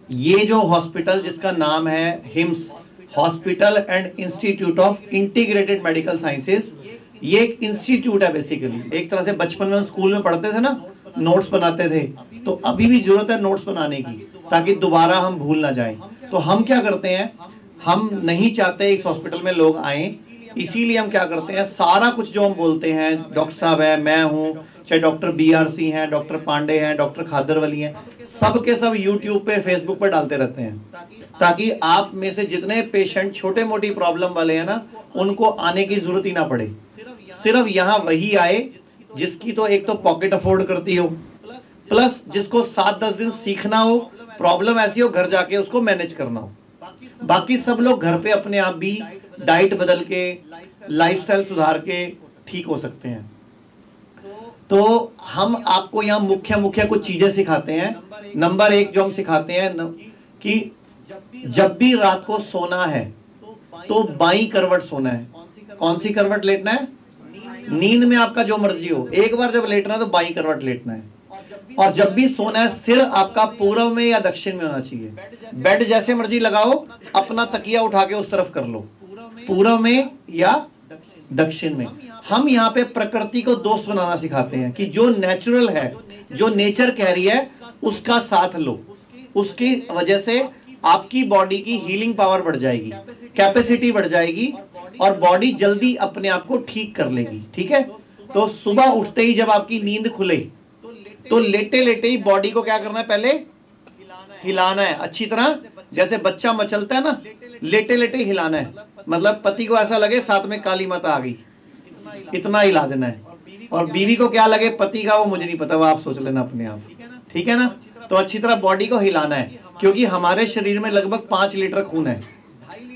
ये जो हॉस्पिटल जिसका नाम है hymns, hospital and institute of integrated medical sciences, ये एक इंस्टीट्यूट है बेसिकली। एक तरह से बचपन में स्कूल में पढ़ते थे ना, नोट्स बनाते थे, तो अभी भी जरूरत है नोट्स बनाने की ताकि दोबारा हम भूल ना जाएं। तो हम क्या करते हैं, हम नहीं चाहते इस हॉस्पिटल में लोग आए, इसीलिए हम क्या करते हैं, सारा कुछ जो हम बोलते हैं, डॉक्टर साहब है, मैं हूँ, चाहे डॉक्टर BRC हैं, डॉक्टर पांडे हैं, डॉक्टर खादरवली हैं, सब के सब यूट्यूब पे फेसबुक पे डालते रहते हैं ताकि आप में से जितने पेशेंट छोटे मोटी प्रॉब्लम वाले हैं ना, उनको आने की जरूरत ही ना पड़े। सिर्फ यहाँ वही आए जिसकी तो एक तो पॉकेट अफोर्ड करती हो, प्लस जिसको 7-10 दिन सीखना हो, प्रॉब्लम ऐसी हो घर जाके उसको मैनेज करना हो। बाकी सब लोग घर पे अपने आप भी डाइट बदल के, लाइफस्टाइल सुधार के ठीक हो सकते हैं। तो हम आपको यहाँ मुख्य मुख्य कुछ चीजें सिखाते हैं। नंबर 1 जो हम सिखाते हैं कि जब भी रात को सोना है तो बाईं करवट सोना है। कौन सी करवट लेटना है? नींद में आपका जो मर्जी हो, एक बार जब लेटना है तो बाईं करवट लेटना है। और जब भी सोना है सिर आपका पूर्व में या दक्षिण में होना चाहिए। बेड जैसे मर्जी लगाओ, अपना तकिया उठा के उस तरफ कर लो, पूर्व में या दक्षिण में। हम यहाँ पे प्रकृति को दोस्त बनाना सिखाते हैं कि जो नेचुरल है, जो नेचर कह रही है, उसका साथ लो। उसकी वजह से आपकी बॉडी की हीलिंग पावर बढ़ जाएगी, कैपेसिटी बढ़ जाएगी और बॉडी जल्दी अपने आप को ठीक कर लेगी। ठीक है, तो सुबह उठते ही जब आपकी नींद खुले तो लेटे लेटे ही बॉडी को क्या करना है, पहले हिलाना है अच्छी तरह, जैसे बच्चा मचलता है ना, लेटे लेटे हिलाना है। मतलब पति को ऐसा लगे साथ में काली माता आ गई, इतना हिला देना है। और बीवी को क्या लगे पति का, वो मुझे नहीं पता, वो आप सोच लेना अपने आप। ठीक है ना, तो अच्छी तरह बॉडी को हिलाना है, क्योंकि हमारे शरीर में लगभग 5 लीटर खून है।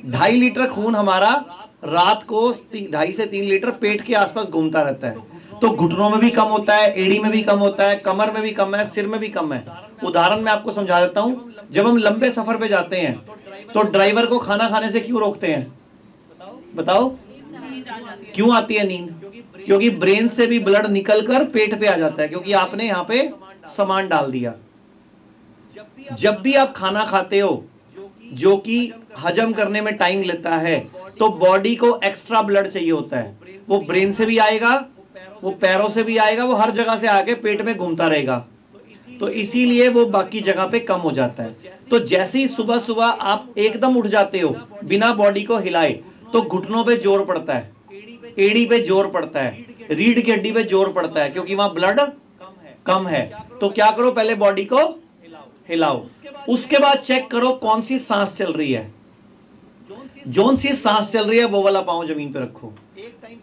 2.5 लीटर खून हमारा रात को 2.5 से 3 लीटर पेट के आसपास घूमता रहता है। तो घुटनों में भी कम होता है, एड़ी में भी कम होता है, कमर में भी कम है, सिर में भी कम है। उदाहरण मैं आपको समझा देता हूं, जब हम लंबे सफर पे जाते हैं तो ड्राइवर को खाना खाने से क्यों रोकते हैं? बताओ क्यों आती है नींद? क्योंकि ब्रेन से भी ब्लड निकलकर पेट पे आ जाता है, क्योंकि आपने यहाँ पे सामान डाल दिया। जब भी आप खाना खाते हो जो कि हजम करने में टाइम लेता है, तो बॉडी को एक्स्ट्रा ब्लड चाहिए होता है। वो ब्रेन से भी आएगा, वो पैरों से भी आएगा, वो हर जगह से आके पेट में घूमता रहेगा। तो इसीलिए वो बाकी जगह पे कम हो जाता है। तो जैसे ही सुबह सुबह आप एकदम उठ जाते हो बिना बॉडी को हिलाए, तो घुटनों पे जोर पड़ता है, एड़ी पे जोर पड़ता है, रीढ़ की हड्डी पे जोर पड़ता है, क्योंकि वहां ब्लड कम है। तो क्या करो, पहले बॉडी को हिलाओ, उसके बाद चेक करो कौन सी सांस चल रही है। जोन सी सांस चल रही है वो वाला पांव जमीन पे रखो।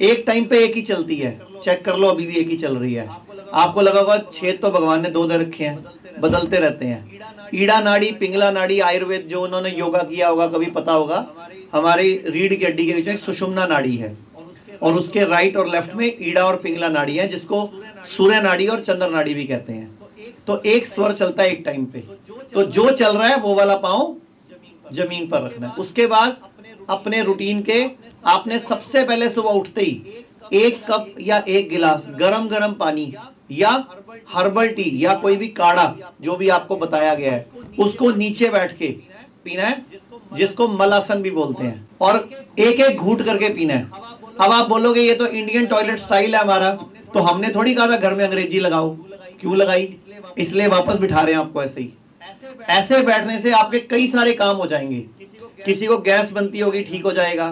एक टाइम पे एक ही चलती है, चेक कर लो, अभी भी एक ही चल रही है। आपको लगा होगा छेद तो भगवान ने 2 दे रखे हैं, बदलते रहते हैं। ईड़ा नाड़ी, पिंगला नाड़ी, आयुर्वेद जो उन्होंने योगा किया होगा कभी पता होगा, हमारी रीढ़ की हड्डी के बीच में सुषुम्ना नाड़ी है और उसके राइट और लेफ्ट में ईड़ा और पिंगला नाड़ी है, जिसको सूर्य नाड़ी और चंद्र नाड़ी भी कहते हैं। तो एक स्वर चलता है एक टाइम पे, तो जो चल रहा है वो वाला पांव जमीन पर रखना है। उसके बाद अपने रूटीन के आपने सबसे पहले सुबह उठते ही 1 कप या 1 गिलास गरम गरम पानी या हर्बल टी या कोई भी काढ़ा जो भी आपको बताया गया है, उसको नीचे बैठ के पीना है, जिसको मलासन भी बोलते हैं, और एक एक घूंट करके पीना है। अब आप बोलोगे ये तो इंडियन टॉयलेट स्टाइल है हमारा, तो हमने थोड़ी कहा था घर में अंग्रेजी लगाओ। क्यों लगाई? इसलिए वापस बिठा रहे हैं आपको ऐसे ही। ऐसे बैठने से आपके कई सारे काम हो जाएंगे। किसी को गैस बनती होगी, ठीक हो जाएगा।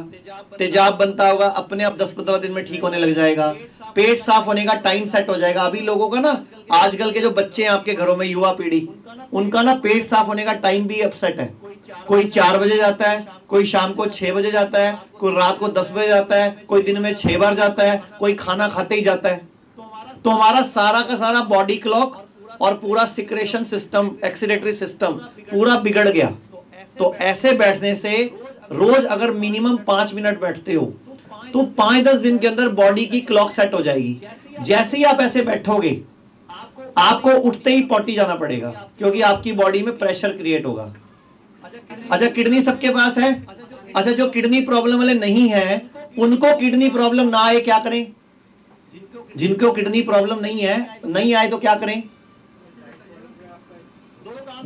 तेजाब बनता होगा, अपने आप 10-15 दिन में ठीक होने लग जाएगा। पेट साफ होने का टाइम सेट हो जाएगा। अभी लोगों का ना, आजकल के जो बच्चे हैं आपके घरों में, युवा पीढ़ी, उनका ना पेट साफ होने का टाइम भी अपसेट है। कोई 4 बजे जाता है, कोई शाम को 6 बजे जाता है, कोई रात को 10 बजे जाता है, कोई दिन में 6 बार जाता है, कोई खाना खाते ही जाता है। तो हमारा सारा का सारा बॉडी क्लॉक और पूरा सिक्रेशन सिस्टम, एक्सीडेटरी सिस्टम पूरा बिगड़ गया। तो ऐसे बैठने से रोज अगर मिनिमम 5 मिनट बैठते हो तो 5-10 दिन के अंदर बॉडी की क्लॉक सेट हो जाएगी। जैसे ही आप ऐसे बैठोगे, आपको उठते ही पॉटी जाना पड़ेगा, क्योंकि आपकी बॉडी में प्रेशर क्रिएट होगा। अच्छा, किडनी सबके पास है? अच्छा, जो किडनी प्रॉब्लम वाले नहीं है, उनको किडनी प्रॉब्लम ना आए क्या करें? जिनको किडनी प्रॉब्लम नहीं है, नहीं आए तो क्या करें?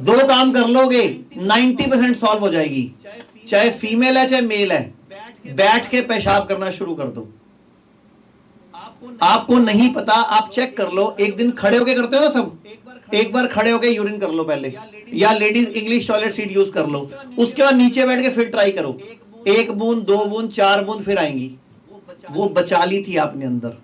दो काम कर लोगे 90% सॉल्व हो जाएगी। चाहे फीमेल है चाहे मेल है, बैठ के पेशाब करना शुरू कर दो। आपको नहीं पता, आप चेक कर लो। एक दिन खड़े होके करते हो ना सब, एक बार खड़े होके यूरिन कर लो पहले, या ladies English toilet seat use कर लो। उसके बाद नीचे बैठ के फिर ट्राई करो। 1 बूंद 2 बूंद 4 बूंद फिर आएंगी। वो बचा ली थी आपने अंदर।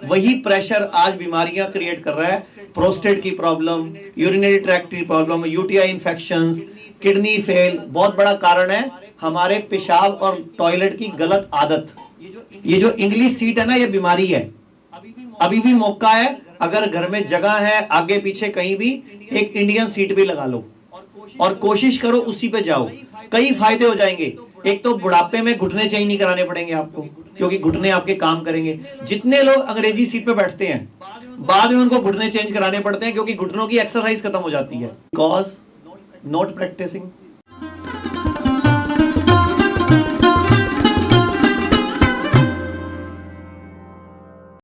वही प्रेशर आज बीमारियां क्रिएट कर रहा है। प्रोस्टेट की प्रॉब्लम, यूरिनरी ट्रैक्ट की problem, UTI infections, kidney fail, बहुत बड़ा कारण है हमारे पेशाब और टॉयलेट की गलत आदत। ये जो इंग्लिश सीट है ना, ये बीमारी है। अभी भी मौका है, अगर घर में जगह है आगे पीछे कहीं भी, एक इंडियन सीट भी लगा लो और कोशिश करो उसी पे जाओ। कई फायदे हो जाएंगे। एक तो बुढ़ापे में घुटने चेंज नहीं कराने पड़ेंगे आपको, क्योंकि घुटने आपके काम करेंगे। जितने लोग अंग्रेजी सीट पे बैठते हैं बाद में उनको घुटने चेंज कराने पड़ते हैं, क्योंकि घुटनों की एक्सरसाइज खत्म हो जाती है। Because not practising.